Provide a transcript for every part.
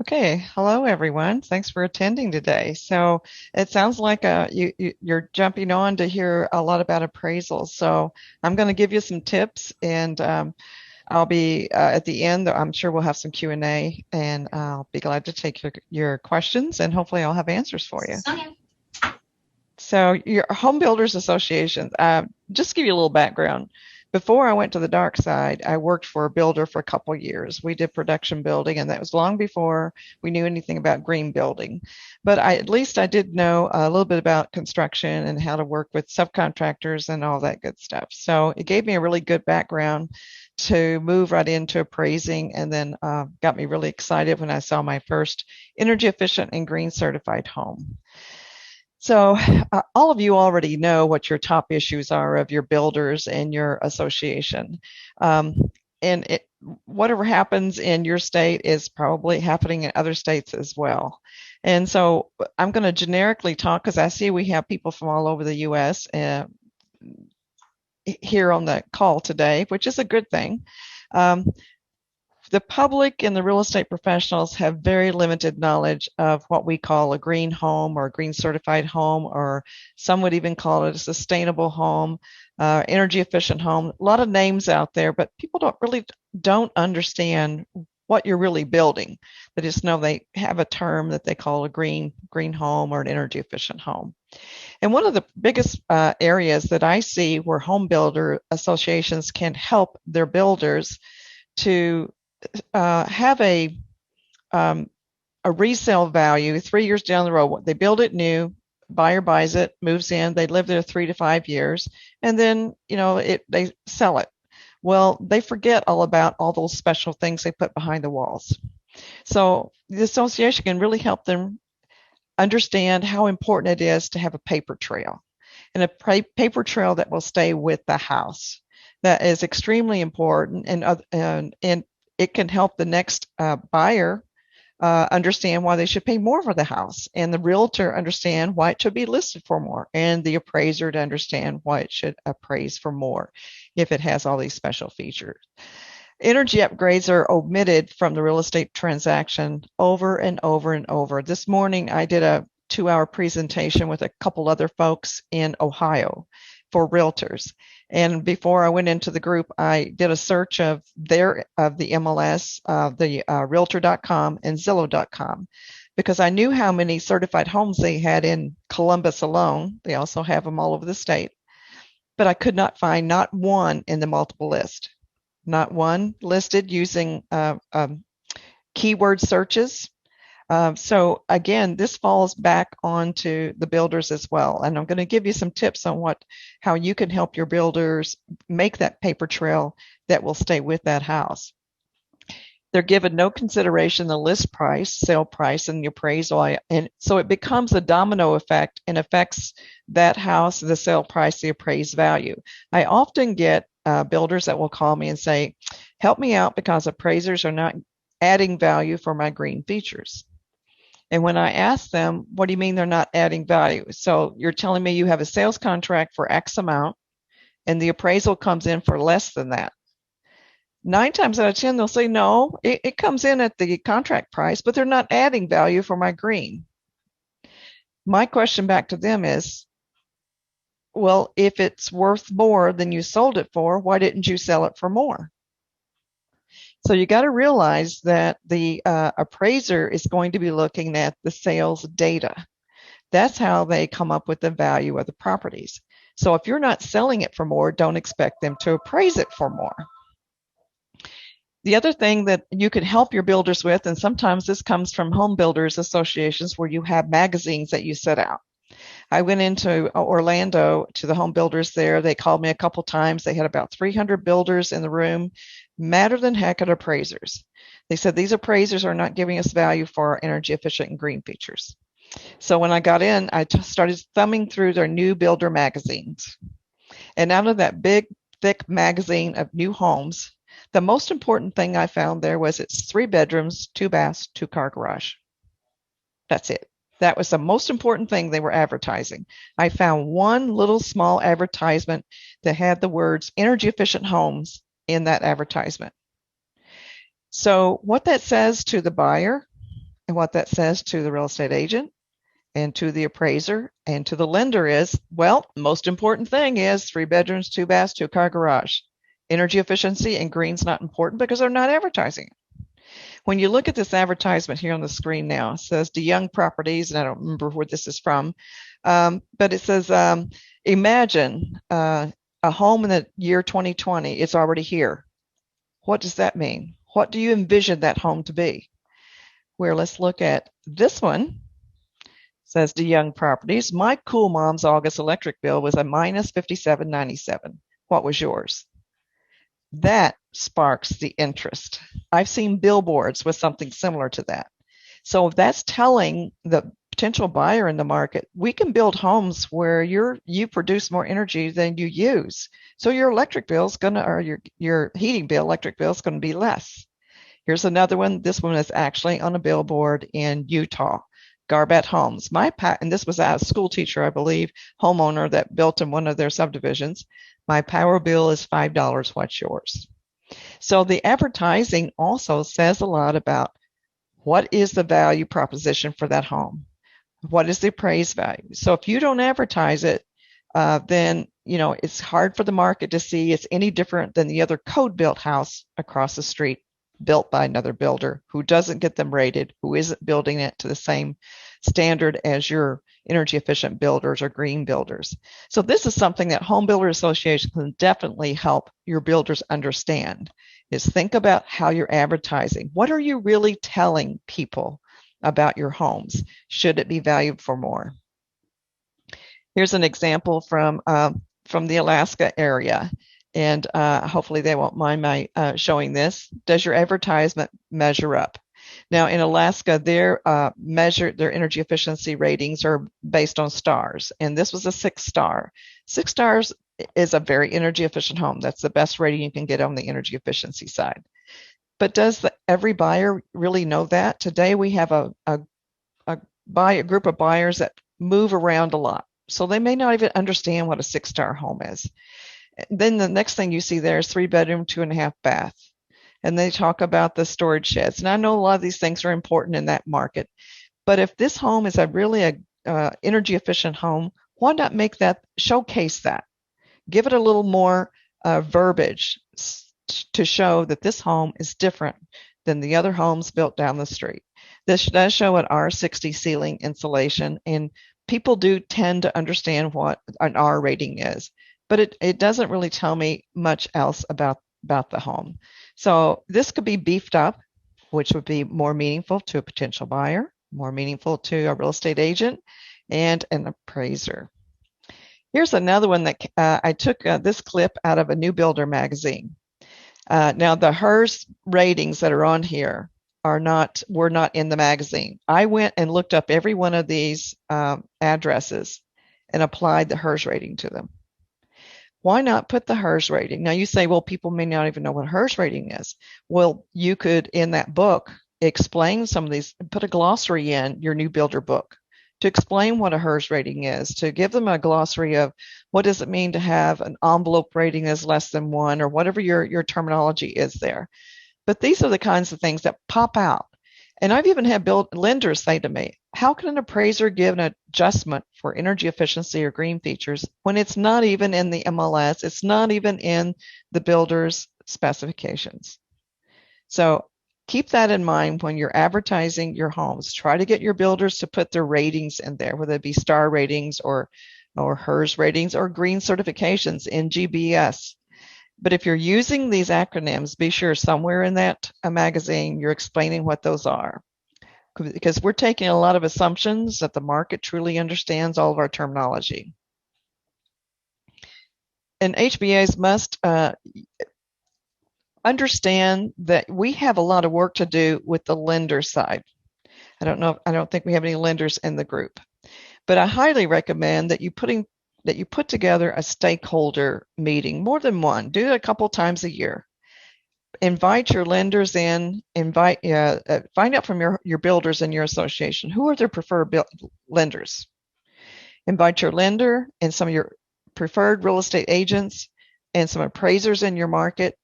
Okay, hello everyone. Thanks for attending today. So it sounds like you're jumping on to hear a lot about appraisals. So I'm going to give you some tips, and I'll be at the end. I'm sure we'll have some Q&A, and I'll be glad to take your questions, and hopefully I'll have answers for you. So your home builders associations. Just to give you a little background. Before I went to the dark side, I worked for a builder for a couple of years. We did production building, and that was long before we knew anything about green building. But at least I did know a little bit about construction and how to work with subcontractors and all that good stuff. So it gave me a really good background to move right into appraising, and then got me really excited when I saw my first energy efficient and green certified home. So all of you already know what your top issues are of your builders and your association. And whatever happens in your state is probably happening in other states as well. And so I'm going to generically talk, because I see we have people from all over the U.S. Here on the call today, which is a good thing. The public and the real estate professionals have very limited knowledge of what we call a green home or a green certified home, or some would even call it a sustainable home, energy efficient home. A lot of names out there, but people don't understand what you're really building. They just know they have a term that they call a green home or an energy efficient home. And one of the biggest areas that I see where home builder associations can help their builders to have a resale value 3 years down the road. They build it new, buyer buys it, moves in, they live there 3 to 5 years, and then they sell it. Well, they forget all about all those special things they put behind the walls. So the association can really help them understand how important it is to have a paper trail, and a paper trail that will stay with the house. That is extremely important, and it can help the next buyer understand why they should pay more for the house, and the realtor understand why it should be listed for more, and the appraiser to understand why it should appraise for more if it has all these special features. Energy upgrades are omitted from the real estate transaction over and over and over. This morning, I did a 2-hour presentation with a couple other folks in Ohio for realtors. And before I went into the group, I did a search of the MLS, realtor.com and Zillow.com, because I knew how many certified homes they had in Columbus alone. They also have them all over the state. But I could not find not one in the multiple list, not one listed using keyword searches. So again, this falls back onto the builders as well. And I'm going to give you some tips on how you can help your builders make that paper trail that will stay with that house. They're given no consideration the list price, sale price, and the appraisal. And so it becomes a domino effect and affects that house, the sale price, the appraised value. I often get builders that will call me and say, help me out because appraisers are not adding value for my green features. And when I ask them, what do you mean they're not adding value? So you're telling me you have a sales contract for X amount and the appraisal comes in for less than that. 9 times out of 10, they'll say, no, it comes in at the contract price, but they're not adding value for my green. My question back to them is, well, if it's worth more than you sold it for, why didn't you sell it for more? So you got to realize that the appraiser is going to be looking at the sales data. That's how they come up with the value of the properties. So if you're not selling it for more, don't expect them to appraise it for more. The other thing that you can help your builders with, and sometimes this comes from home builders associations where you have magazines that you set out. I went into Orlando to the home builders there. They called me a couple times. They had about 300 builders in the room, madder than heck at appraisers. They said these appraisers are not giving us value for our energy efficient and green features. So when I got in, I started thumbing through their new builder magazines. And out of that big, thick magazine of new homes, the most important thing I found there was it's 3 bedrooms, 2 baths, 2-car garage. That's it. That was the most important thing they were advertising. I found one little small advertisement that had the words energy efficient homes in that advertisement. So what that says to the buyer, what that says to the real estate agent and to the appraiser and to the lender is, well, most important thing is 3 bedrooms, 2 baths, 2-car garage. Energy efficiency and green's not important because they're not advertising it. When you look at this advertisement here on the screen now, it says DeYoung Properties, and I don't remember where this is from, but it says, imagine a home in the year 2020. It's already here. What does that mean? What do you envision that home to be? Where let's look at this one. Says DeYoung Properties. My cool mom's August electric bill was a minus $57.97. What was yours? That sparks the interest. I've seen billboards with something similar to that. So that's telling the potential buyer in the market, we can build homes where you produce more energy than you use. So your electric bill is going to, or your heating bill, electric bill is going to be less. Here's another one. This one is actually on a billboard in Utah. Garbat Homes. And this was a school teacher, I believe, homeowner that built in one of their subdivisions. My power bill is $5. What's yours? So the advertising also says a lot about what is the value proposition for that home. What is the appraised value? So if you don't advertise it, then it's hard for the market to see it's any different than the other code-built house across the street, built by another builder who doesn't get them rated, who isn't building it to the same standard as your energy efficient builders or green builders. So this is something that Home Builder Association can definitely help your builders understand, is think about how you're advertising. What are you really telling people about your homes? Should it be valued for more? Here's an example from the Alaska area. And hopefully they won't mind my showing this. Does your advertisement measure up? Now in Alaska, their energy efficiency ratings are based on stars, and this was a 6-star. 6 stars is a very energy efficient home. That's the best rating you can get on the energy efficiency side. But does every buyer really know that? Today we have a group of buyers that move around a lot, so they may not even understand what a 6-star home is. Then the next thing you see there is 3 bedroom, 2.5 bath. And they talk about the storage sheds. And I know a lot of these things are important in that market. But if this home is really a energy efficient home, why not showcase that? Give it a little more verbiage to show that this home is different than the other homes built down the street. This does show an R60 ceiling insulation, and people do tend to understand what an R rating is. But it doesn't really tell me much else about the home. So this could be beefed up, which would be more meaningful to a potential buyer, more meaningful to a real estate agent, and an appraiser. Here's another one that I took this clip out of a New Builder magazine. Now the HERS ratings that are on here were not in the magazine. I went and looked up every one of these addresses and applied the HERS rating to them. Why not put the HERS rating? Now you say, well, people may not even know what a HERS rating is. Well, you could, in that book, explain some of these, put a glossary in your New Builder book to explain what a HERS rating is, to give them a glossary of what does it mean to have an envelope rating that's less than 1, or whatever your terminology is there. But these are the kinds of things that pop out. And I've even had lenders say to me, how can an appraiser give an adjustment for energy efficiency or green features when it's not even in the MLS, it's not even in the builder's specifications? So keep that in mind when you're advertising your homes. Try to get your builders to put their ratings in there, whether it be star ratings or HERS ratings or green certifications in GBS. But if you're using these acronyms, be sure somewhere in that magazine you're explaining what those are, because we're taking a lot of assumptions that the market truly understands all of our terminology. And HBAs must understand that we have a lot of work to do with the lender side. I don't think we have any lenders in the group, but I highly recommend that you put together a stakeholder meeting, more than one. Do it a couple times a year. Invite your lenders in. Find out from your builders in your association who are their preferred lenders. Invite your lender and some of your preferred real estate agents and some appraisers in your market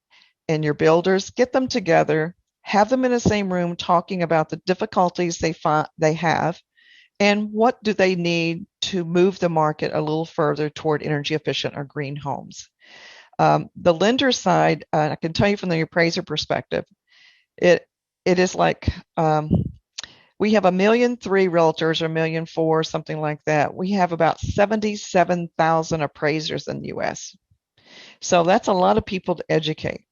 and your builders. Get them together. have them in the same room talking about the difficulties they have and what do they need to move the market a little further toward energy efficient or green homes. The lender side, I can tell you from the appraiser perspective, it is like we have 1.3 million realtors or 1.4 million, something like that. We have about 77,000 appraisers in the U.S. So that's a lot of people to educate.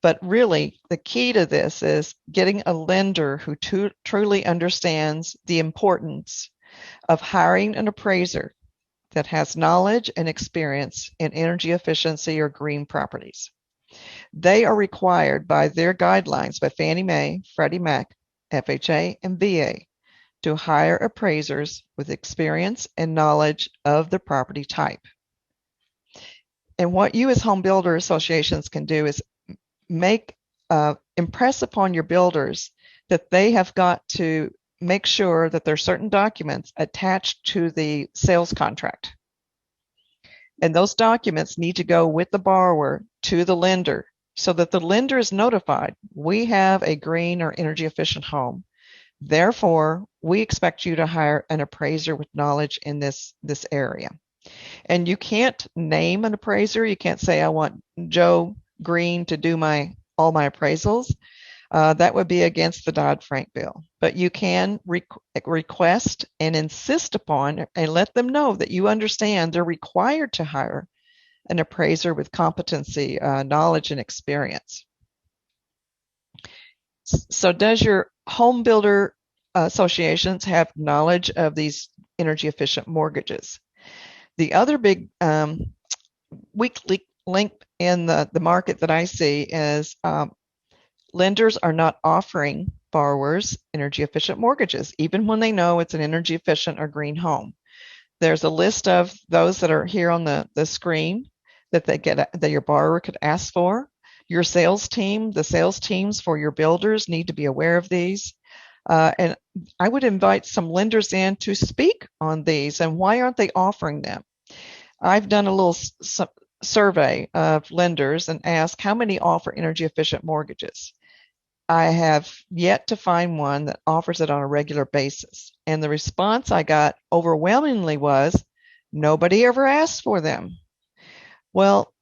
But really, the key to this is getting a lender who truly understands the importance of hiring an appraiser that has knowledge and experience in energy efficiency or green properties. They are required by their guidelines by Fannie Mae, Freddie Mac, FHA, and VA to hire appraisers with experience and knowledge of the property type. And what you as home builder associations can do is impress upon your builders that they have got to make sure that there are certain documents attached to the sales contract. And those documents need to go with the borrower to the lender so that the lender is notified, we have a green or energy efficient home. Therefore, we expect you to hire an appraiser with knowledge in this area. And you can't name an appraiser. You can't say, I want Joe Green to do all my appraisals. That would be against the Dodd-Frank bill. But you can request and insist upon and let them know that you understand they're required to hire an appraiser with competency, knowledge, and experience. So does your home builder associations have knowledge of these energy efficient mortgages? The other big weak link in the market that I see is lenders are not offering borrowers energy efficient mortgages, even when they know it's an energy efficient or green home. There's a list of those that are here on the screen that your borrower could ask for. Your sales team, the sales teams for your builders need to be aware of these. And I would invite some lenders in to speak on these and why aren't they offering them? I've done a little survey of lenders and asked how many offer energy efficient mortgages. I have yet to find one that offers it on a regular basis. And the response I got overwhelmingly was, nobody ever asked for them. Well,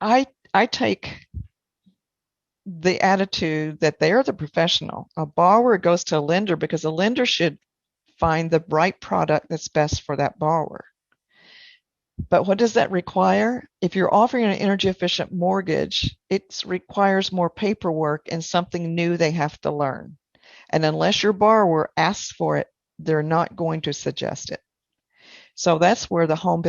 I take the attitude that they're the professional. A borrower goes to a lender because a lender should find the right product that's best for that borrower. But what does that require? If you're offering an energy efficient mortgage, it requires more paperwork and something new they have to learn. And unless your borrower asks for it, they're not going to suggest it. So that's where the home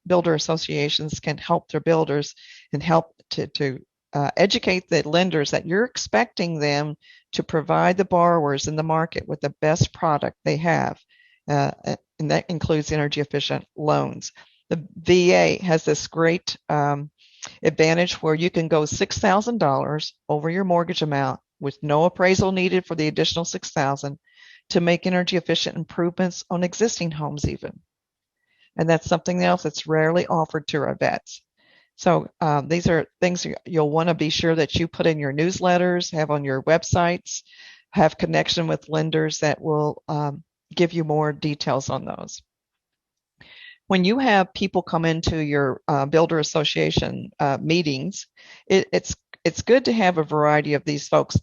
builder associations can help their builders and help to educate the lenders that you're expecting them to provide the borrowers in the market with the best product they have. And that includes energy efficient loans. The VA has this great advantage where you can go $6,000 over your mortgage amount with no appraisal needed for the additional $6,000 to make energy efficient improvements on existing homes even. And that's something else that's rarely offered to our vets. So these are things you'll want to be sure that you put in your newsletters, have on your websites, have connection with lenders that will give you more details on those. When you have people come into your builder association meetings, it's good to have a variety of these folks.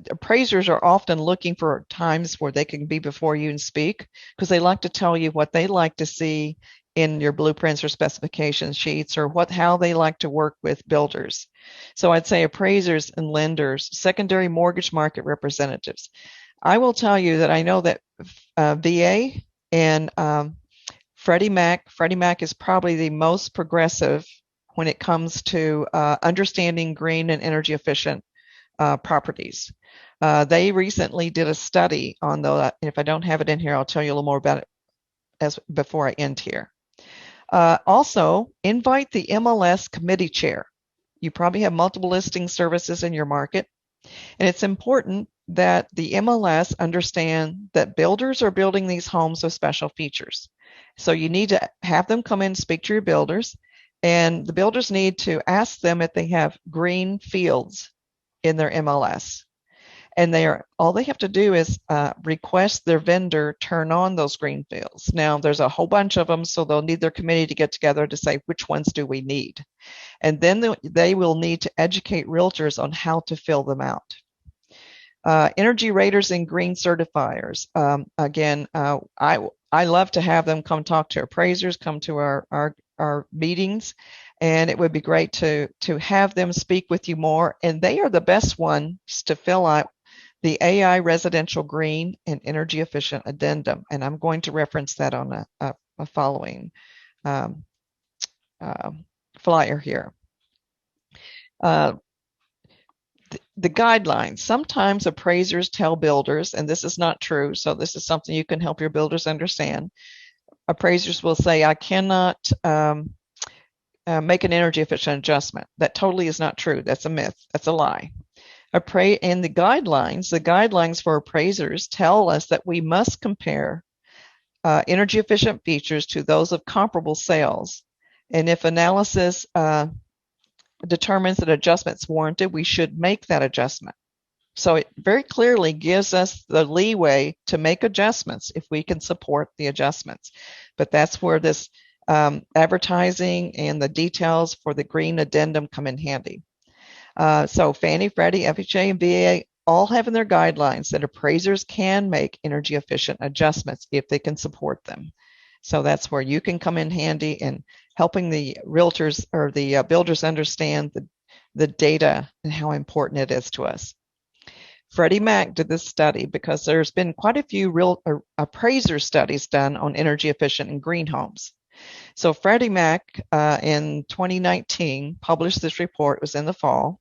Appraisers are often looking for times where they can be before you and speak because they like to tell you what they like to see in your blueprints or specification sheets or how they like to work with builders. So I'd say appraisers and lenders, secondary mortgage market representatives. I will tell you that I know that VA and Freddie Mac is probably the most progressive when it comes to understanding green and energy efficient properties. They recently did a study on if I don't have it in here, I'll tell you a little more about it before I end here. Also, invite the MLS committee chair. You probably have multiple listing services in your market, and it's important that the MLS understand that builders are building these homes with special features. So you need to have them come in and speak to your builders, and the builders need to ask them if they have green fields in their MLS. and all they have to do is request their vendor turn on those green fields. Now, there's a whole bunch of them, so they'll need their committee to get together to say which ones do we need. And then they will need to educate realtors on how to fill them out. Energy raters and green certifiers. Again, I love to have them come talk to appraisers, come to our meetings, and it would be great to have them speak with you more. And they are the best ones to fill out the AI Residential Green and Energy Efficient Addendum. And I'm going to reference that on a following flyer here. The guidelines. Sometimes appraisers tell builders, and this is not true, so this is something you can help your builders understand. Appraisers will say, I cannot make an energy efficient adjustment. That totally is not true. That's a myth. That's a lie. And the guidelines for appraisers tell us that we must compare energy efficient features to those of comparable sales. And if analysis determines that adjustment's warranted, we should make that adjustment. So it very clearly gives us the leeway to make adjustments if we can support the adjustments. But that's where this advertising and the details for the green addendum come in handy. So Fannie, Freddie, FHA, and VA all have in their guidelines that appraisers can make energy efficient adjustments if they can support them. So that's where you can come in handy in helping the realtors or the builders understand the data and how important it is to us. Freddie Mac did this study because there's been quite a few appraiser studies done on energy efficient and green homes. So Freddie Mac in 2019 published this report. It was in the fall.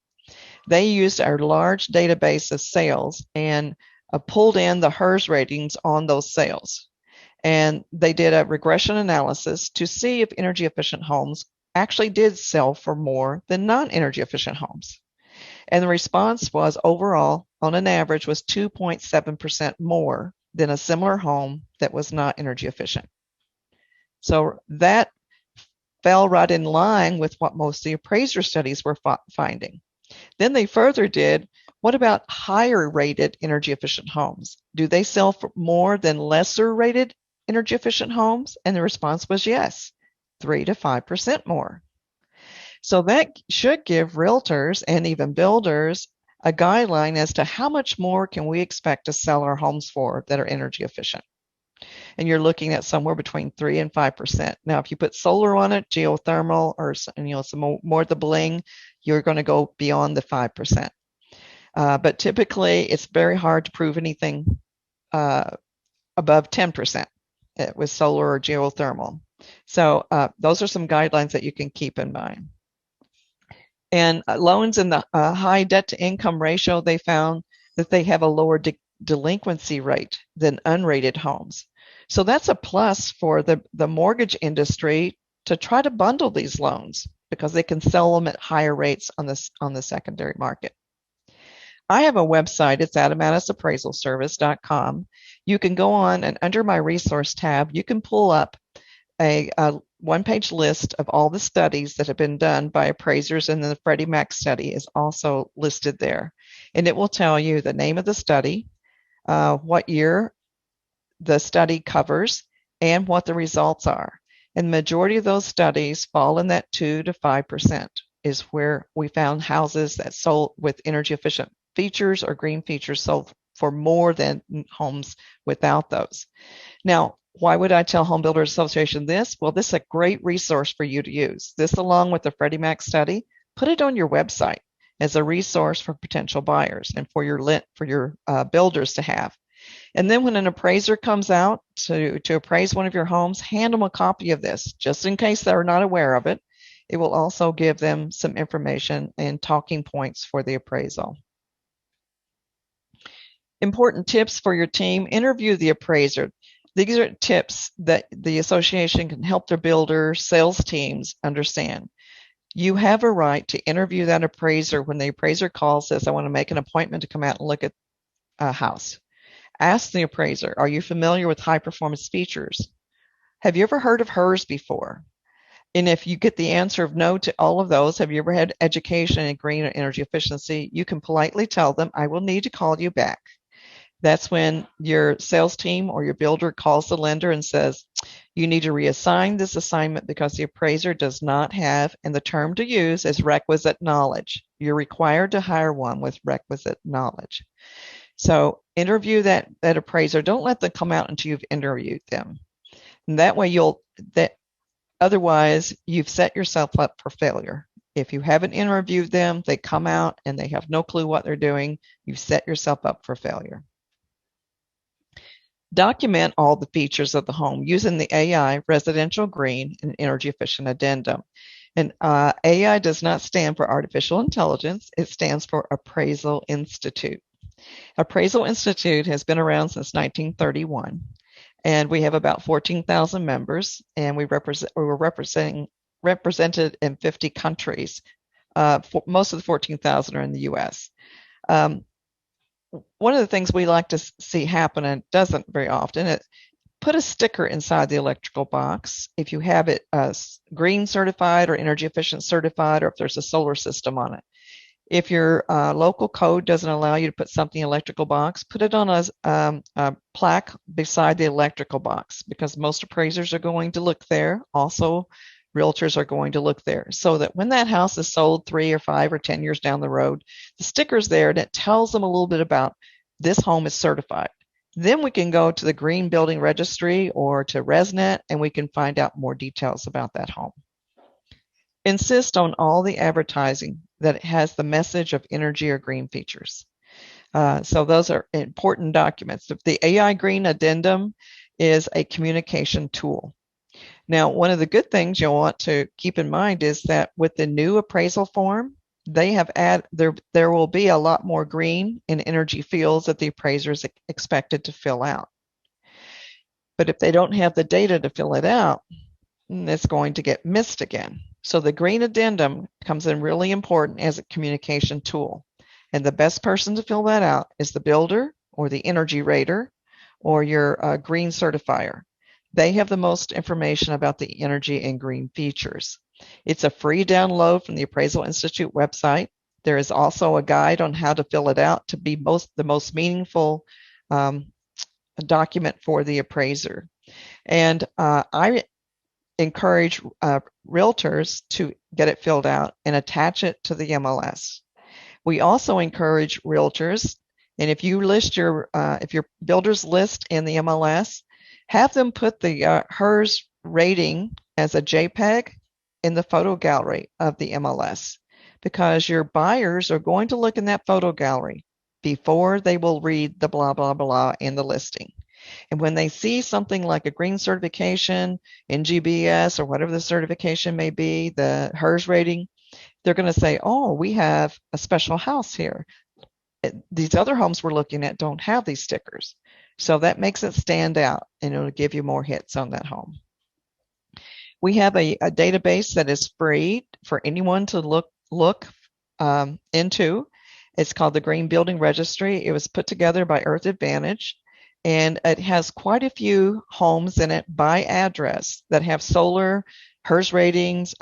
They used our large database of sales and pulled in the HERS ratings on those sales. And they did a regression analysis to see if energy efficient homes actually did sell for more than non-energy efficient homes. And the response was overall, on an average, was 2.7% more than a similar home that was not energy efficient. So that fell right in line with what most of the appraiser studies were finding. Then they further did, what about higher rated energy efficient homes? Do they sell for more than lesser rated energy efficient homes? And the response was yes, 3 to 5% more. So that should give realtors and even builders a guideline as to how much more can we expect to sell our homes for that are energy efficient. And you're looking at somewhere between 3 and 5%. Now, if you put solar on it, geothermal, or some more of the bling, you're going to go beyond the 5%. But typically, it's very hard to prove anything above 10% with solar or geothermal. So those are some guidelines that you can keep in mind. And loans in the high debt to income ratio, they found that they have a lower delinquency rate than unrated homes. So that's a plus for the mortgage industry to try to bundle these loans because they can sell them at higher rates on the secondary market. I have a website. It's AdomatisAppraisalService.com. You can go on and under my resource tab, you can pull up a one-page list of all the studies that have been done by appraisers, and then the Freddie Mac study is also listed there. And it will tell you the name of the study, what year the study covers, and what the results are. And the majority of those studies fall in that 2 to 5% is where we found houses that sold with energy efficient features or green features sold for more than homes without those. Now, why would I tell Home Builders Association this? Well, this is a great resource for you to use. This, along with the Freddie Mac study, put it on your website as a resource for potential buyers and for your builders to have. And then when an appraiser comes out to appraise one of your homes, hand them a copy of this, just in case they're not aware of it. It will also give them some information and talking points for the appraisal. Important tips for your team: interview the appraiser. These are tips that the association can help their builders, sales teams understand. You have a right to interview that appraiser when the appraiser calls, says, I want to make an appointment to come out and look at a house. Ask the appraiser, are you familiar with high performance features? Have you ever heard of HERS before? And if you get the answer of no to all of those, have you ever had education in green or energy efficiency? You can politely tell them, I will need to call you back. That's when your sales team or your builder calls the lender and says, you need to reassign this assignment because the appraiser does not have, and the term to use is requisite knowledge. You're required to hire one with requisite knowledge. So interview that appraiser. Don't let them come out until you've interviewed them. And that way otherwise you've set yourself up for failure. If you haven't interviewed them, they come out and they have no clue what they're doing, you've set yourself up for failure. Document all the features of the home using the AI Residential Green and Energy Efficient Addendum. And AI does not stand for Artificial Intelligence. It stands for Appraisal Institute. Appraisal Institute has been around since 1931, and we have about 14,000 members, and we were represented in 50 countries. Most of the 14,000 are in the U.S. One of the things we like to see happen, and it doesn't very often, is put a sticker inside the electrical box if you have it green certified or energy efficient certified, or if there's a solar system on it. If your local code doesn't allow you to put something in the electrical box, put it on a plaque beside the electrical box, because most appraisers are going to look there. Also, realtors are going to look there, so that when that house is sold 3 or 5 or 10 years down the road, the sticker's there and it tells them a little bit about this home is certified. Then we can go to the Green Building Registry or to ResNet and we can find out more details about that home. Insist on all the advertising that it has the message of energy or green features. So those are important documents. The AI Green Addendum is a communication tool. Now, one of the good things you'll want to keep in mind is that with the new appraisal form, they have there will be a lot more green and energy fields that the appraiser is expected to fill out. But if they don't have the data to fill it out, it's going to get missed again. So the Green Addendum comes in really important as a communication tool. And the best person to fill that out is the builder or the energy rater or your green certifier. They have the most information about the energy and green features. It's a free download from the Appraisal Institute website. There is also a guide on how to fill it out to be the most meaningful document for the appraiser. And I encourage realtors to get it filled out and attach it to the MLS. We also encourage realtors, and if you list if your builders list in the MLS, have them put the HERS rating as a JPEG in the photo gallery of the MLS, because your buyers are going to look in that photo gallery before they will read the blah, blah, blah in the listing. And when they see something like a green certification, NGBS, or whatever the certification may be, the HERS rating, they're going to say, oh, we have a special house here. These other homes we're looking at don't have these stickers. So that makes it stand out, and it'll give you more hits on that home. We have a database that is free for anyone to look into. It's called the Green Building Registry. It was put together by Earth Advantage, and it has quite a few homes in it by address that have solar, HERS ratings,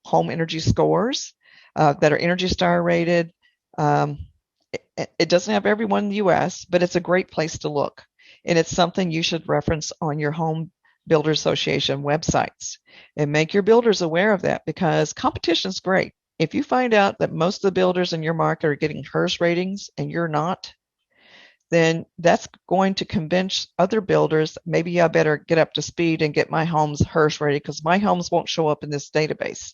home energy scores that are Energy Star rated. It doesn't have everyone in the U.S., but it's a great place to look. And it's something you should reference on your Home Builder Association websites and make your builders aware of that, because competition is great. If you find out that most of the builders in your market are getting HERS ratings and you're not, then that's going to convince other builders, maybe I better get up to speed and get my homes HERS rated, because my homes won't show up in this database.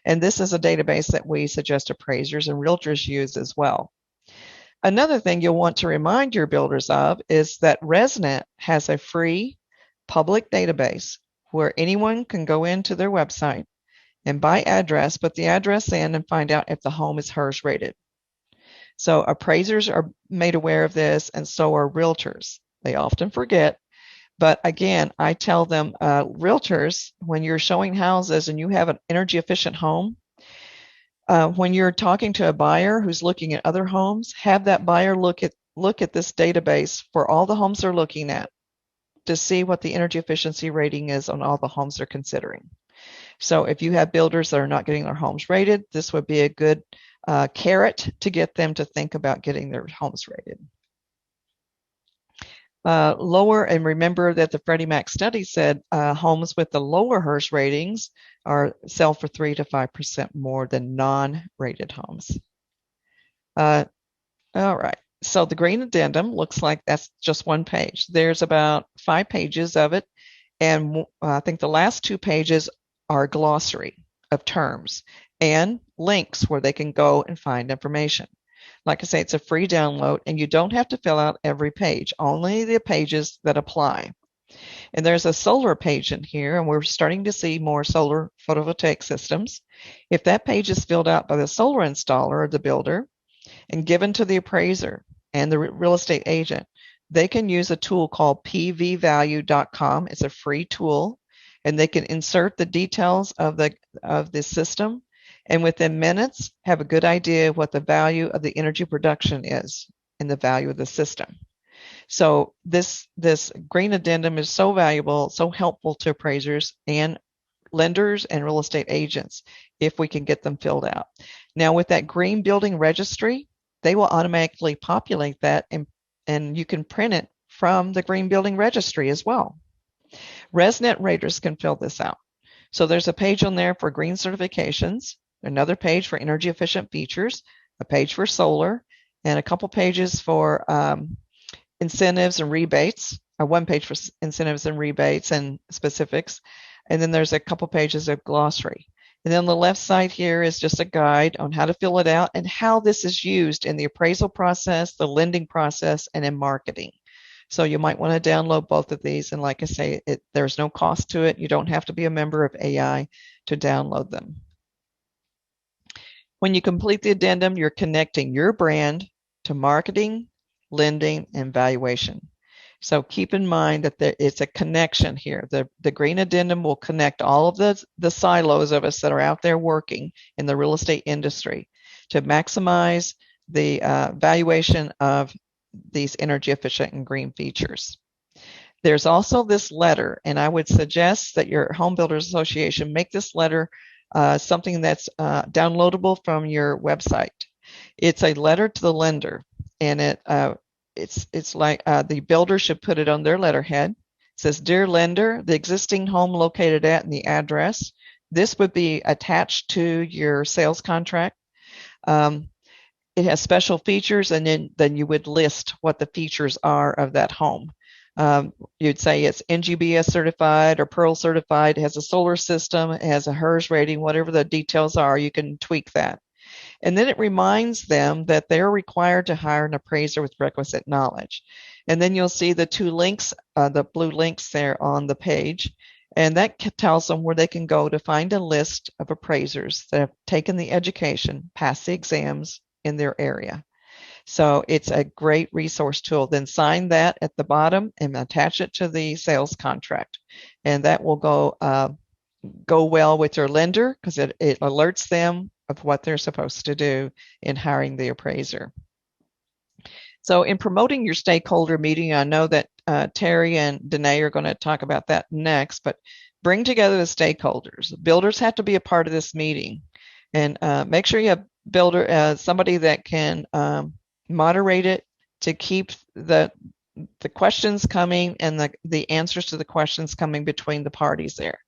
And this is a database that we suggest appraisers and realtors use as well. Another thing you'll want to remind your builders of is that ResNet has a free public database where anyone can go into their website and by address, put the address in and find out if the home is HERS rated. So appraisers are made aware of this, and so are realtors. They often forget, but again, I tell them, realtors, when you're showing houses and you have an energy efficient home, when you're talking to a buyer who's looking at other homes, have that buyer look at this database for all the homes they're looking at to see what the energy efficiency rating is on all the homes they're considering. So if you have builders that are not getting their homes rated, this would be a good carrot to get them to think about getting their homes rated. Lower, and remember that the Freddie Mac study said homes with the lower HERS ratings sell for 3 to 5% more than non-rated homes. All right. So the Green Addendum looks like that's just one page. There's about 5 pages of it, and I think the last 2 pages are a glossary of terms and links where they can go and find information. Like I say, it's a free download, and you don't have to fill out every page, only the pages that apply. And there's a solar page in here, and we're starting to see more solar photovoltaic systems. If that page is filled out by the solar installer or the builder and given to the appraiser and the real estate agent, they can use a tool called pvvalue.com. It's a free tool, and they can insert the details of the system, and within minutes have a good idea of what the value of the energy production is and the value of the system. So this Green Addendum is so valuable, so helpful to appraisers and lenders and real estate agents if we can get them filled out. Now with that Green Building Registry, they will automatically populate that, and you can print it from the Green Building Registry as well. ResNet raters can fill this out. So there's a page on there for green certifications, another page for energy efficient features, a page for solar, and a couple pages for incentives and rebates, or one page for incentives and rebates and specifics. And then there's a couple pages of glossary. And then on the left side here is just a guide on how to fill it out and how this is used in the appraisal process, the lending process, and in marketing. So you might want to download both of these. And like I say, there's no cost to it. You don't have to be a member of AI to download them. When you complete the addendum, you're connecting your brand to marketing, lending, and valuation. So keep in mind that it's a connection here. The Green Addendum will connect all of the silos of us that are out there working in the real estate industry to maximize the valuation of these energy efficient and green features. There's also this letter, and I would suggest that your Home Builders Association make this letter something that's downloadable from your website. It's a letter to the lender, and it's like the builder should put it on their letterhead. It says, "Dear lender, the existing home located at," and the address. This would be attached to your sales contract. It has special features, and then you would list what the features are of that home. You'd say it's NGBS certified or Pearl certified, it has a solar system, it has a HERS rating, whatever the details are, you can tweak that. And then it reminds them that they're required to hire an appraiser with requisite knowledge. And then you'll see the 2 links, the blue links there on the page, and that tells them where they can go to find a list of appraisers that have taken the education, passed the exams in their area. So it's a great resource tool. Then sign that at the bottom and attach it to the sales contract. And that will go well with your lender because it alerts them of what they're supposed to do in hiring the appraiser. So in promoting your stakeholder meeting, I know that Terry and Danae are going to talk about that next, but bring together the stakeholders. Builders have to be a part of this meeting, and make sure you have somebody that can moderate it to keep the questions coming and the answers to the questions coming between the parties there.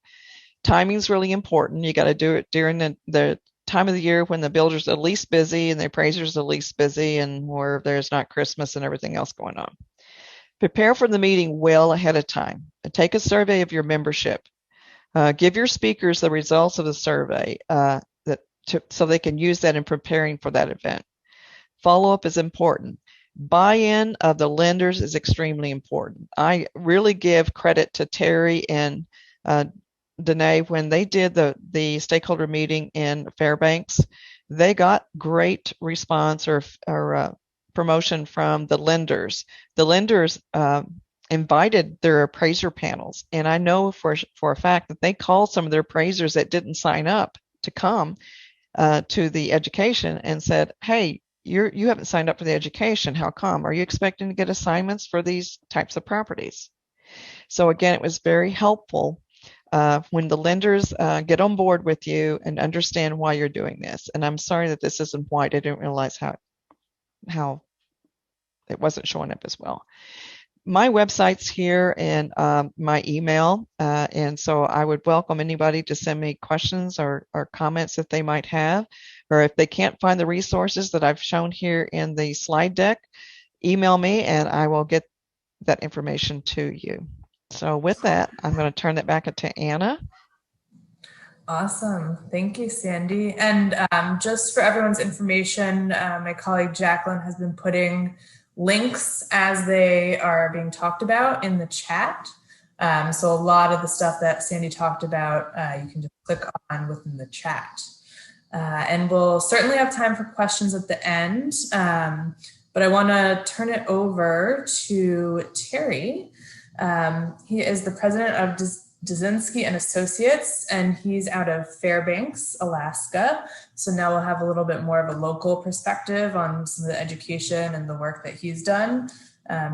Timing is really important. You got to do it during the time of the year when the builders are the least busy and the appraisers are the least busy, and where there's not Christmas and everything else going on. Prepare for the meeting well ahead of time. Take a survey of your membership. Give your speakers the results of the survey so they can use that in preparing for that event. Follow-up is important. Buy-in of the lenders is extremely important. I really give credit to Terry and Danae when they did the stakeholder meeting in Fairbanks. They got great response or promotion from the lenders. The lenders invited their appraiser panels, and I know for a fact that they called some of their appraisers that didn't sign up to come to the education and said, "Hey, you haven't signed up for the education. How come? Are you expecting to get assignments for these types of properties?" So again, it was very helpful when the lenders get on board with you and understand why you're doing this. And I'm sorry that this isn't white. I didn't realize how it wasn't showing up as well. My website's here and my email. And so I would welcome anybody to send me questions or comments that they might have, or if they can't find the resources that I've shown here in the slide deck, email me and I will get that information to you. So with that, I'm going to turn it back to Anna. Awesome. Thank you, Sandy. And just for everyone's information, my colleague Jacqueline has been putting links as they are being talked about in the chat. So a lot of the stuff that Sandy talked about, you can just click on within the chat. And we'll certainly have time for questions at the end. But I want to turn it over to Terry. He is the president of Duszynski and Associates, and he's out of Fairbanks, Alaska. So now we'll have a little bit more of a local perspective on some of the education and the work that he's done.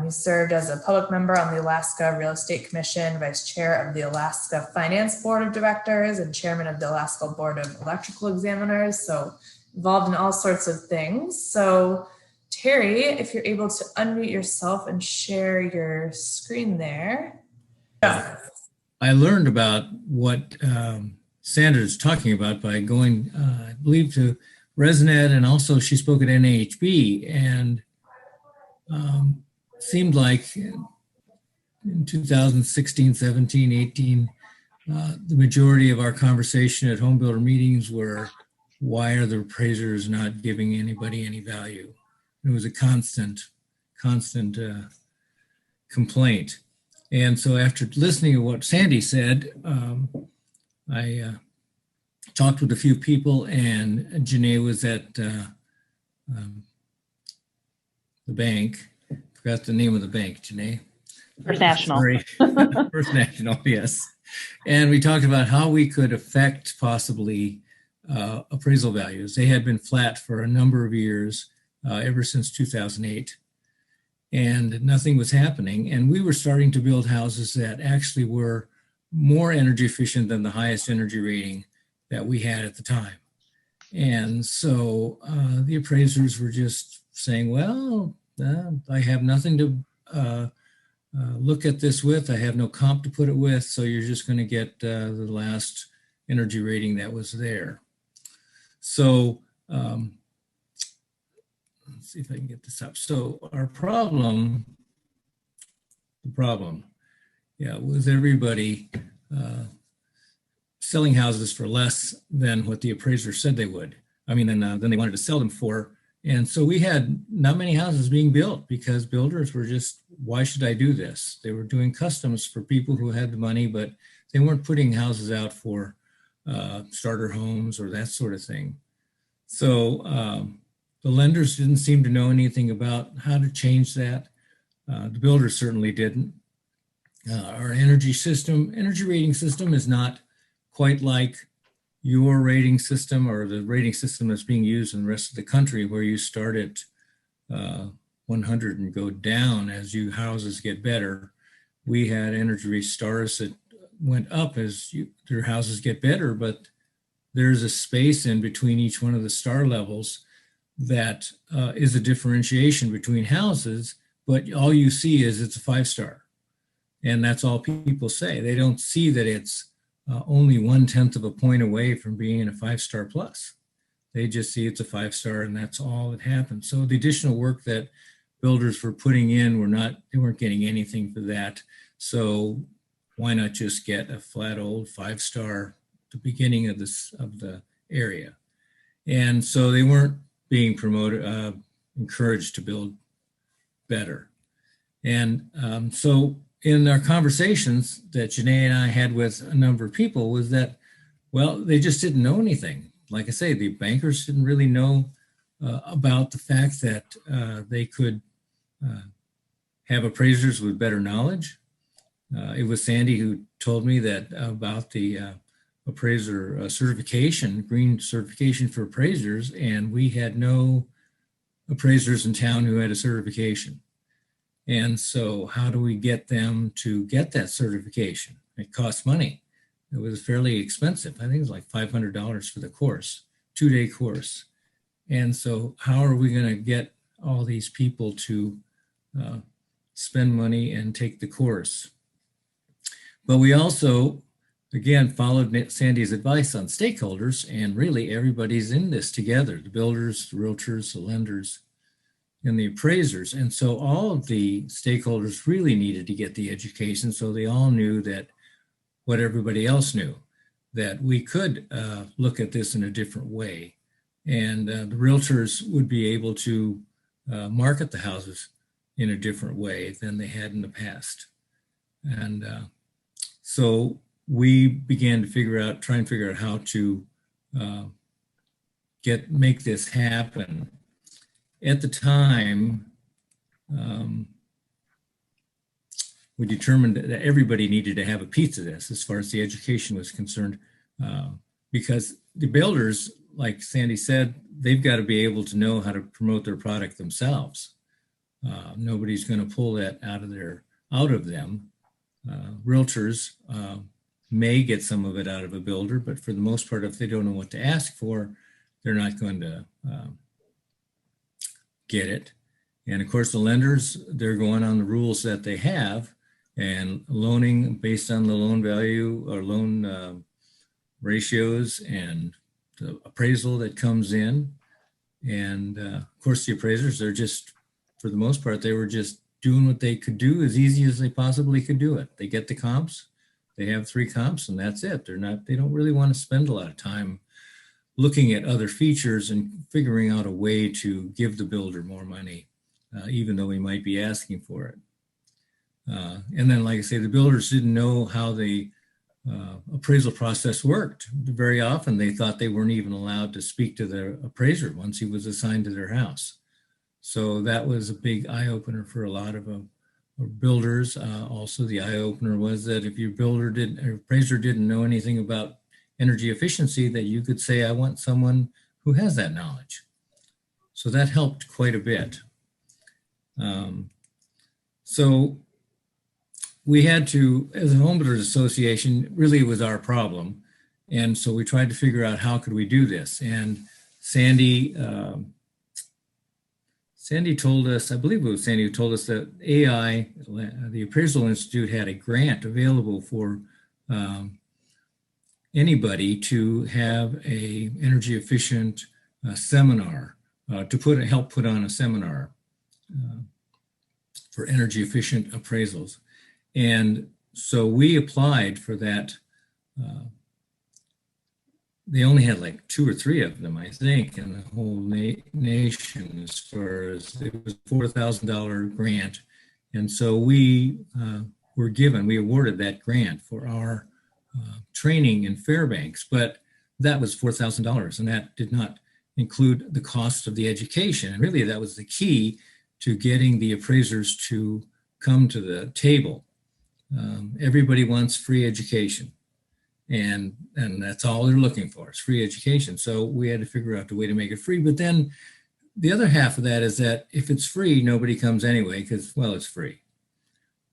He served as a public member on the Alaska Real Estate Commission, vice chair of the Alaska Finance Board of Directors, and chairman of the Alaska Board of Electrical Examiners. So involved in all sorts of things. So Terry, if you're able to unmute yourself and share your screen there. Yeah. I learned about what Sandra is talking about by going, I believe, to ResNet, and also she spoke at NAHB, and seemed like in 2016, 17, 18, the majority of our conversation at home builder meetings were, why are the appraisers not giving anybody any value? It was a constant complaint. And so after listening to what Sandy said, I talked with a few people, and Janae was at the bank. Forgot the name of the bank, Janae. First National. Sorry. First National, yes. And we talked about how we could affect possibly appraisal values. They had been flat for a number of years, ever since 2008. And nothing was happening. And we were starting to build houses that actually were more energy efficient than the highest energy rating that we had at the time. And so the appraisers were just saying, well, I have nothing to look at this with. I have no comp to put it with. So you're just going to get the last energy rating that was there. So let's see if I can get this up. So our problem, was everybody selling houses for less than what the appraiser said they would. I mean, then they wanted to sell them for. And so we had not many houses being built because builders were just, why should I do this? They were doing customs for people who had the money, but they weren't putting houses out for starter homes or that sort of thing. So the lenders didn't seem to know anything about how to change that. The builders certainly didn't. Our energy rating system is not quite like your rating system or the rating system that's being used in the rest of the country, where you start at 100 and go down as your houses get better. We had energy stars that went up as your houses get better, but there's a space in between each one of the star levels that is a differentiation between houses, but all you see is it's a 5-star. And that's all people say. They don't see that it's only 1/10 of a point away from being a 5-star plus. They just see it's a 5-star and that's all that happens. So the additional work that builders were putting in, they weren't getting anything for that. So why not just get a flat old 5-star at the beginning of the area? And so they weren't being promoted, encouraged to build better. And so in our conversations that Janae and I had with a number of people was that, well, they just didn't know anything. Like I say, the bankers didn't really know about the fact that they could have appraisers with better knowledge. It was Sandy who told me that about the appraiser certification, green certification for appraisers, and we had no appraisers in town who had a certification. And so how do we get them to get that certification? It costs money. it was fairly expensive. I think it was like $500 for the course, 2-day course. And so how are we going to get all these people to spend money and take the course? But we also, again, followed Sandy's advice on stakeholders, and really everybody's in this together, the builders, the realtors, the lenders, and the appraisers. And so all of the stakeholders really needed to get the education, so they all knew that what everybody else knew, that we could look at this in a different way. And the realtors would be able to market the houses in a different way than they had in the past. And so we began to try and figure out how to make this happen. At the time, we determined that everybody needed to have a piece of this as far as the education was concerned, because the builders, like Sandy said, they've got to be able to know how to promote their product themselves. Nobody's going to pull that out of them. Realtors may get some of it out of a builder, but for the most part, if they don't know what to ask for, they're not going to get it. And of course, the lenders, they're going on the rules that they have, and loaning based on the loan value or loan ratios and the appraisal that comes in. And of course, the appraisers, they're just, for the most part, they were just doing what they could do as easy as they possibly could do it. They get the comps, they have 3 comps, and that's it. They don't really want to spend a lot of time looking at other features and figuring out a way to give the builder more money, even though we might be asking for it. And then, like I say, the builders didn't know how the appraisal process worked. Very often they thought they weren't even allowed to speak to the appraiser once he was assigned to their house. So that was a big eye-opener for a lot of builders. Also, the eye-opener was that if your appraiser didn't know anything about energy efficiency, that you could say, I want someone who has that knowledge. So that helped quite a bit. So we had to, as a homebuilders association, really it was our problem. And so we tried to figure out how could we do this. And Sandy told us, I believe it was Sandy who told us that AI, the Appraisal Institute, had a grant available for anybody to have a energy efficient seminar, to help put on a seminar for energy efficient appraisals. And so we applied for that. They only had like 2 or 3 of them, I think, in the whole nation, as far as it was a $4,000 grant. And so we we awarded that grant for our training in Fairbanks, but that was $4,000, and that did not include the cost of the education. And really that was the key to getting the appraisers to come to the table. Everybody wants free education, and that's all they're looking for, is free education. So we had to figure out the way to make it free. But then the other half of that is that if it's free, nobody comes anyway, because, well, it's free.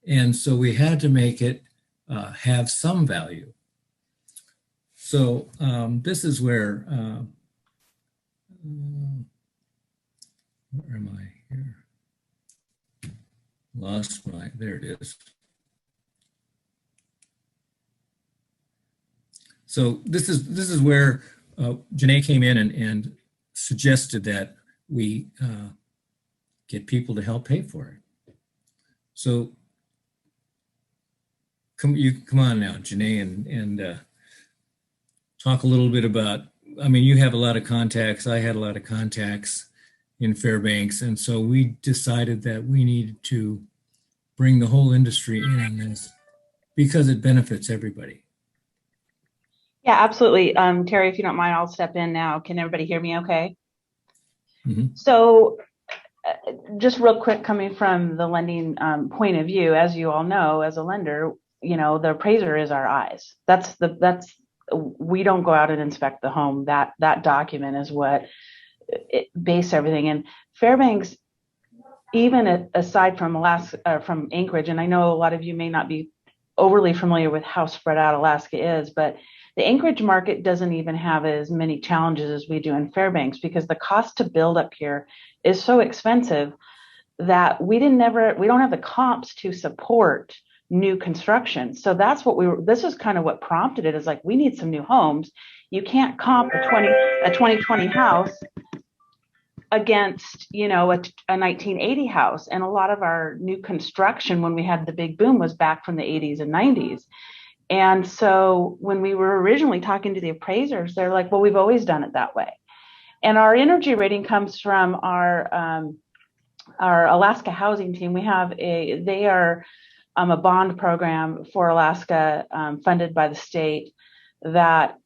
And so we had to make it have some value. So this is where am I here? There it is. So this is where Janae came in and suggested that we get people to help pay for it. So come on now, Janae, and talk a little bit about, I mean, you have a lot of contacts. I had a lot of contacts in Fairbanks. And so we decided that we needed to bring the whole industry in on this because it benefits everybody. Yeah, absolutely. Terry, if you don't mind, I'll step in now. Can everybody hear me okay? Mm-hmm. So just real quick, coming from the lending point of view, as you all know, as a lender, you know, the appraiser is our eyes. We don't go out and inspect the home. That document is what base everything. And Fairbanks, even aside from from Anchorage, and I know a lot of you may not be overly familiar with how spread out Alaska is, but the Anchorage market doesn't even have as many challenges as we do in Fairbanks, because the cost to build up here is so expensive that we don't have the comps to support new construction. So that's what this is kind of what prompted it, is like, we need some new homes. You can't comp a 2020 house against, a 1980 house. And a lot of our new construction, when we had the big boom, was back from the 80s and 90s. And so when we were originally talking to the appraisers, they're like, well, we've always done it that way. And our energy rating comes from our Alaska housing team. They are a bond program for Alaska, funded by the state, that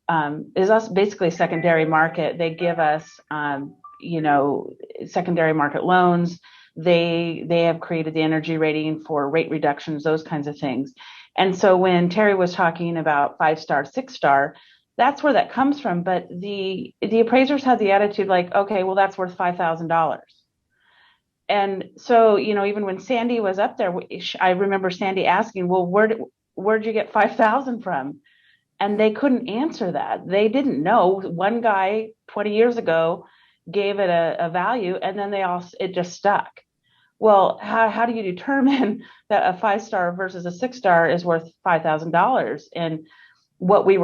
is us basically secondary market. They give us, secondary market loans. They have created the energy rating for rate reductions, those kinds of things. And so when Terry was talking about 5-star, 6-star, that's where that comes from. But the appraisers had the attitude like, okay, well, that's worth $5,000. And so, even when Sandy was up there, I remember Sandy asking, well, where'd you get 5,000 from? And they couldn't answer that. They didn't know. One guy 20 years ago gave it a value, and then it just stuck. Well, how do you determine that a 5-star versus a 6-star is worth $5,000? And when we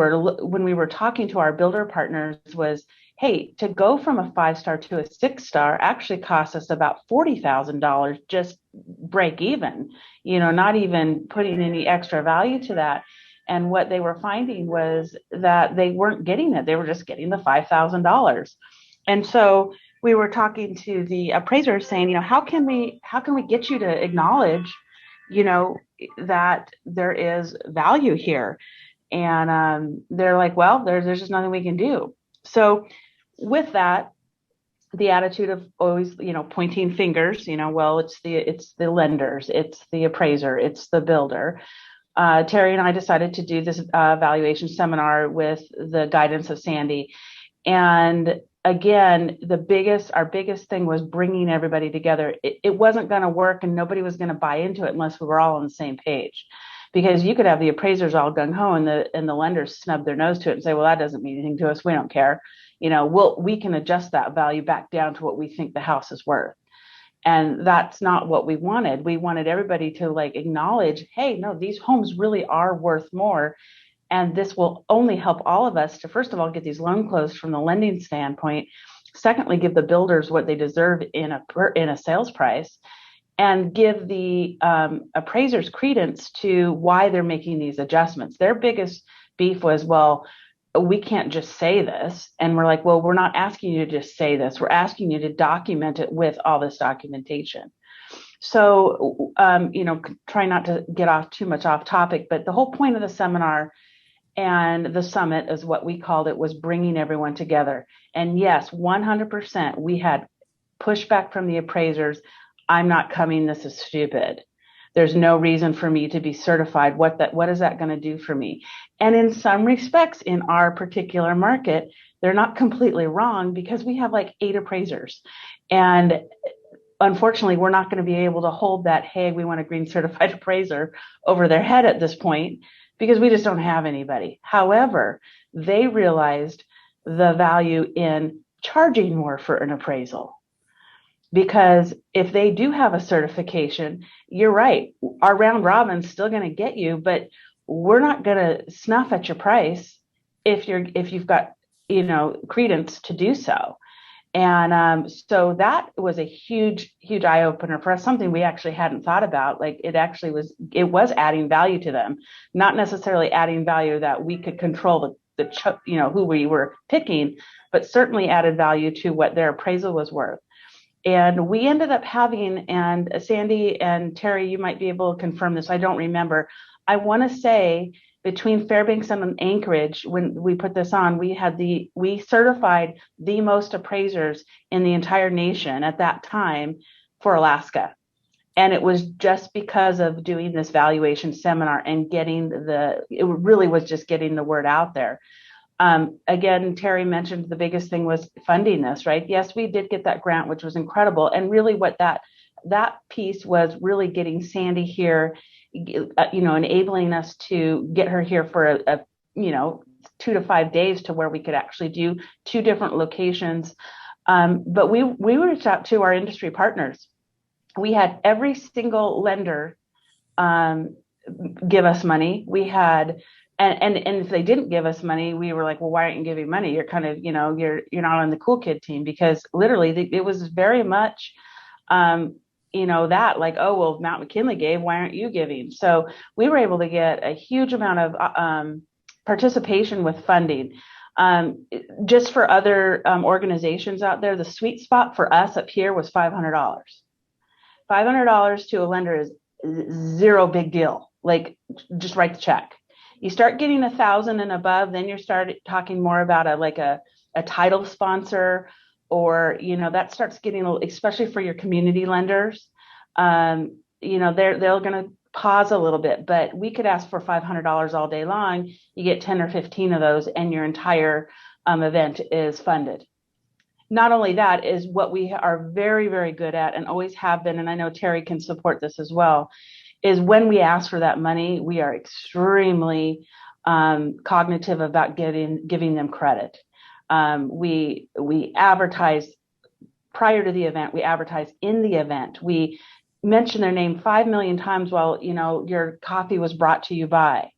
were talking to our builder partners was, hey, to go from a 5-star to a 6-star actually costs us about $40,000, just break even, not even putting any extra value to that. And what they were finding was that they weren't getting it. They were just getting the $5,000. And so we were talking to the appraiser saying, how can we get you to acknowledge, that there is value here? And they're like, well, there's just nothing we can do. So with that, the attitude of always, pointing fingers, well, it's the lenders, it's the appraiser, it's the builder. Terry and I decided to do this valuation seminar with the guidance of Sandy. And again, our biggest thing was bringing everybody together. It wasn't going to work, and nobody was going to buy into it unless we were all on the same page. Because you could have the appraisers all gung ho and the lenders snub their nose to it and say, well, that doesn't mean anything to us. We don't care. We can adjust that value back down to what we think the house is worth. And that's not what we wanted. We wanted everybody to acknowledge, hey, no, these homes really are worth more. And this will only help all of us to, first of all, get these loan closed from the lending standpoint. Secondly, give the builders what they deserve in a sales price, and give the appraisers credence to why they're making these adjustments. Their biggest beef was, well, we can't just say this. And we're like, well, we're not asking you to just say this. We're asking you to document it with all this documentation. So, try not to get too much off topic, but the whole point of the seminar and the summit, is what we called it, was bringing everyone together. And yes, 100%, we had pushback from the appraisers. I'm not coming. This is stupid. There's no reason for me to be certified. What is that going to do for me? And in some respects, in our particular market, they're not completely wrong, because we have 8 appraisers. And unfortunately, we're not going to be able to hold that, hey, we want a green certified appraiser, over their head at this point, because we just don't have anybody. However, they realized the value in charging more for an appraisal. Because if they do have a certification, you're right, our round robin's still going to get you, but we're not going to snuff at your price if you've got, credence to do so. And so that was a huge, huge eye opener for us, something we actually hadn't thought about. It was adding value to them, not necessarily adding value that we could control who we were picking, but certainly added value to what their appraisal was worth. And we ended up having, and Sandy and Terry, you might be able to confirm this, I don't remember. I want to say between Fairbanks and Anchorage, when we put this on, we certified the most appraisers in the entire nation at that time for Alaska. And it was just because of doing this valuation seminar and it really was just getting the word out there. Again, Terry mentioned the biggest thing was funding this, right? Yes, we did get that grant, which was incredible. And really what that piece was really getting Sandy here enabling us to get her here for a 2 to 5 days to where we could actually do 2 different locations. But we reached out to our industry partners. We had every single lender give us money. We had, and if they didn't give us money, we were like, well, why aren't you giving money? You're kind of, you're not on the cool kid team, because literally it was very much, that like, oh, well, Mount McKinley gave, why aren't you giving? So we were able to get a huge amount of participation with funding. Just for other organizations out there, the sweet spot for us up here was $500. $500 to a lender is zero big deal. Like, just write the check. You start getting 1,000 and above, then you start talking more about a title sponsor, or that starts getting, especially for your community lenders. They're going to pause a little bit, but we could ask for $500 all day long. You get 10 or 15 of those, and your entire event is funded. Not only that, is what we are very, very good at and always have been, and I know Terry can support this as well, is when we ask for that money, we are extremely cognitive about giving them credit. We advertise prior to the event, we advertise in the event, we mention their name 5 million times while your coffee was brought to you by.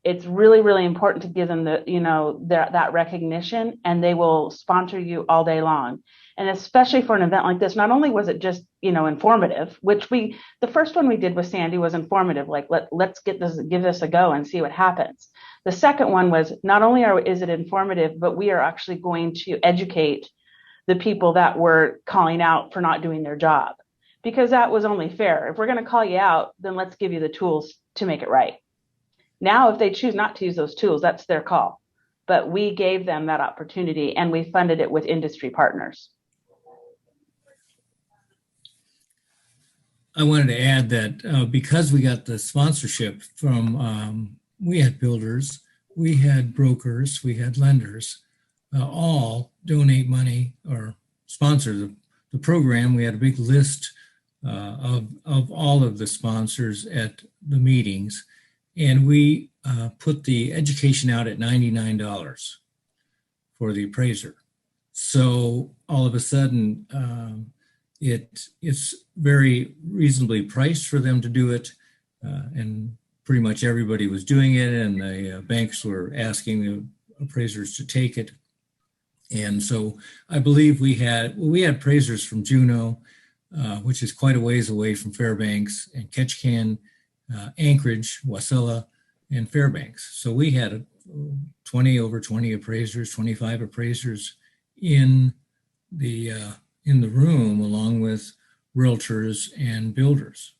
It's really, really important to give them that recognition, and they will sponsor you all day long. And especially for an event like this, not only was it just, informative, which the first one we did with Sandy was informative, like let's give this a go and see what happens. The second one was not only is it informative, but we are actually going to educate the people that were calling out for not doing their job, because that was only fair. If we're going to call you out, then let's give you the tools to make it right. Now, if they choose not to use those tools, that's their call. But we gave them that opportunity, and we funded it with industry partners. I wanted to add that because we got the sponsorship from, we had builders, we had brokers, we had lenders, all donate money or sponsor the program. We had a big list of all of the sponsors at the meetings. And we put the education out at $99 for the appraiser. So all of a sudden, it's very reasonably priced for them to do it. And pretty much everybody was doing it, and the banks were asking the appraisers to take it. And so I believe we had appraisers from Juneau, which is quite a ways away from Fairbanks, and Ketchikan, Anchorage, Wasilla, and Fairbanks. So we had over 20 appraisers, 25 appraisers in the room, along with realtors and builders.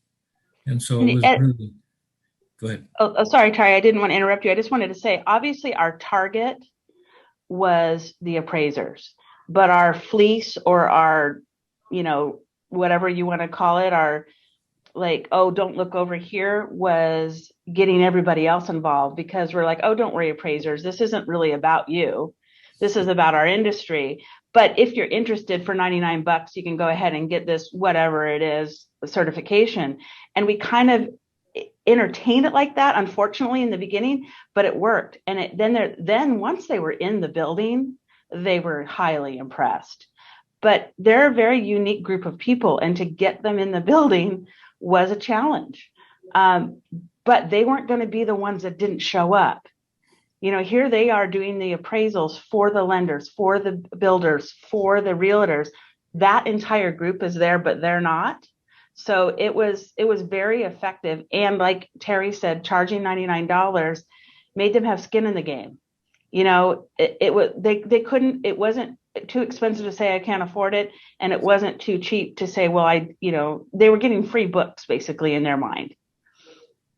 And so it was really, go ahead. Oh, sorry, Terry, I didn't want to interrupt you. I just wanted to say, obviously our target was the appraisers, but our fleece, or our, whatever you want to call it, our like, oh, don't look over here, was getting everybody else involved, because we're like, oh, don't worry, appraisers, this isn't really about you. This is about our industry. But if you're interested, for $99, you can go ahead and get this, whatever it is, certification. And we kind of entertained it like that, unfortunately, in the beginning, but it worked. And then once they were in the building, they were highly impressed. But they're a very unique group of people, and to get them in the building was a challenge. But they weren't going to be the ones that didn't show up. Here they are doing the appraisals for the lenders, for the builders, for the realtors. That entire group is there, but they're not. So it was very effective. And like Terry said, charging $99 made them have skin in the game. They couldn't, it wasn't too expensive to say I can't afford it, and it wasn't too cheap to say, well, they were getting free books basically in their mind.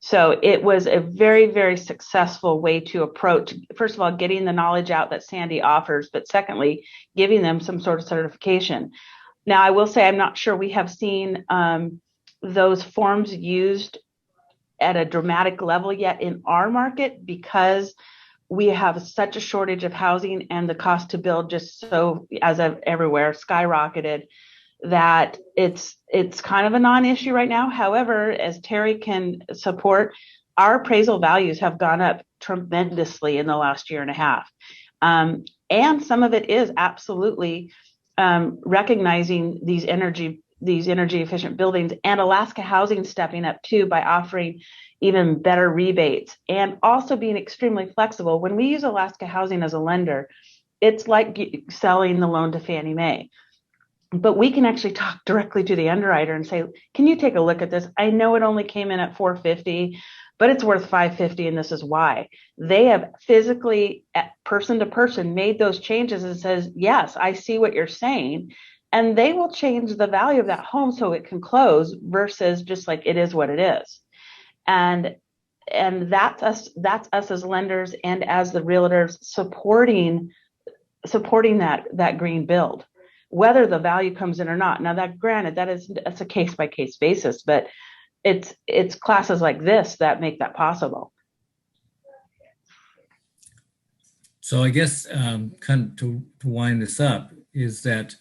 So it was a very, very successful way to approach, first of all, getting the knowledge out that Sandy offers, but secondly, giving them some sort of certification. Now, I will say, I'm not sure we have seen those forms used at a dramatic level yet in our market, because we have such a shortage of housing, and the cost to build just so, as of everywhere, skyrocketed. that it's kind of a non-issue right now. However, as Terry can support, our appraisal values have gone up tremendously in the last year and a half. And some of it is absolutely recognizing these energy efficient buildings, and Alaska Housing stepping up too by offering even better rebates and also being extremely flexible. When we use Alaska Housing as a lender, it's like selling the loan to Fannie Mae. But we can actually talk directly to the underwriter and say, can you take a look at this? I know it only came in at 450, but it's worth 550, and this is why. They have physically, person to person, made those changes and says, yes, I see what you're saying. And they will change the value of that home so it can close versus just like it is what it is. And that's us as lenders and as the realtors supporting that green build, whether the value comes in or not. Now, that granted, that's a case by case basis, but it's classes like this that make that possible. So I guess kind of to wind this up is that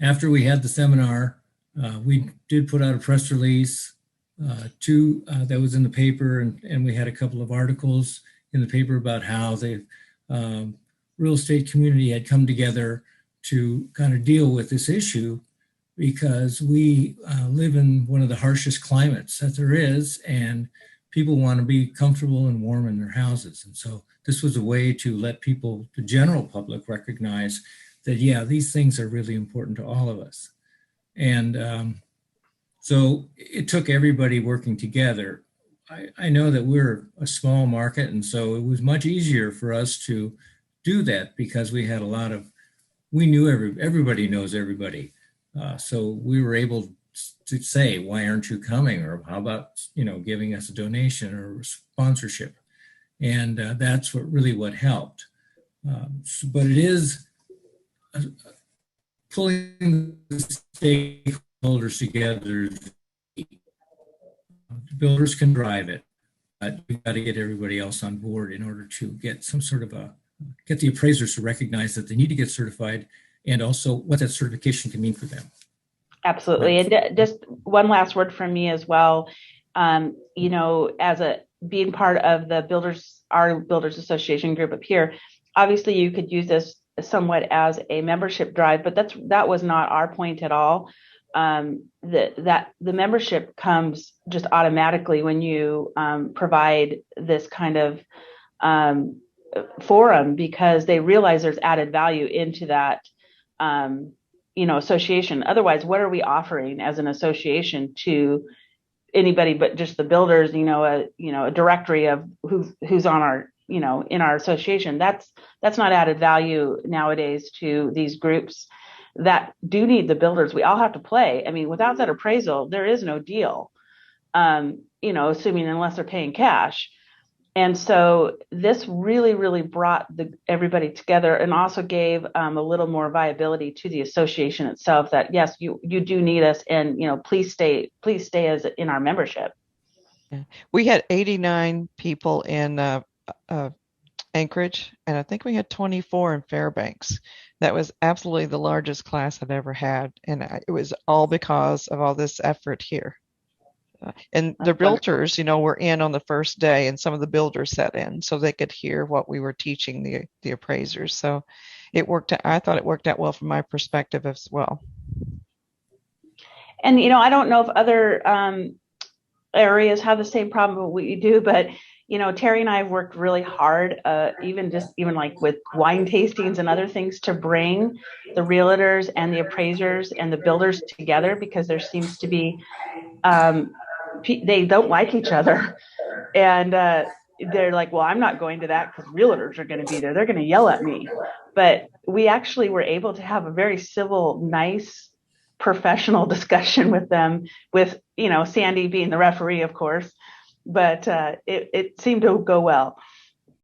after we had the seminar, we did put out a press release that was in the paper, and we had a couple of articles in the paper about how the real estate community had come together to kind of deal with this issue, because we live in one of the harshest climates that there is, and people want to be comfortable and warm in their houses. And so this was a way to let people, the general public, recognize that, yeah, these things are really important to all of us. And so it took everybody working together. I know that we're a small market, and so it was much easier for us to do that because we had we knew everybody knows everybody. So we were able to say, why aren't you coming? Or how about, giving us a donation or sponsorship? And that's what helped. But it is pulling the stakeholders together. Builders can drive it, but we've got to get everybody else on board in order to get some sort of get the appraisers to recognize that they need to get certified, and also what that certification can mean for them. Absolutely. And just one last word from me as well. As being part of our Builders Association group up here, obviously you could use this somewhat as a membership drive, but that was not our point at all. The membership comes just automatically when you provide this kind of forum, because they realize there's added value into that association. Otherwise, what are we offering as an association to anybody but just the builders? A directory of who's on our in our association. That's not added value nowadays to these groups that do need the builders. We all have to play. I mean, without that appraisal, there is no deal. Assuming unless they're paying cash. And so this really, really brought everybody together, and also gave a little more viability to the association itself, that yes, you do need us, and please stay as in our membership. Yeah. We had 89 people in Anchorage, and I think we had 24 in Fairbanks. That was absolutely the largest class I've ever had, and it was all because of all this effort here. And the realtors, were in on the first day, and some of the builders sat in so they could hear what we were teaching the appraisers. So I thought it worked out well from my perspective as well. And, I don't know if other areas have the same problem we do, but, Terry and I have worked really hard, even like with wine tastings and other things, to bring the realtors and the appraisers and the builders together, because there seems to be they don't like each other, and they're like, well, I'm not going to that because realtors are going to be there. They're going to yell at me. But we actually were able to have a very civil, nice, professional discussion with them, with, Sandy being the referee, of course, but it seemed to go well.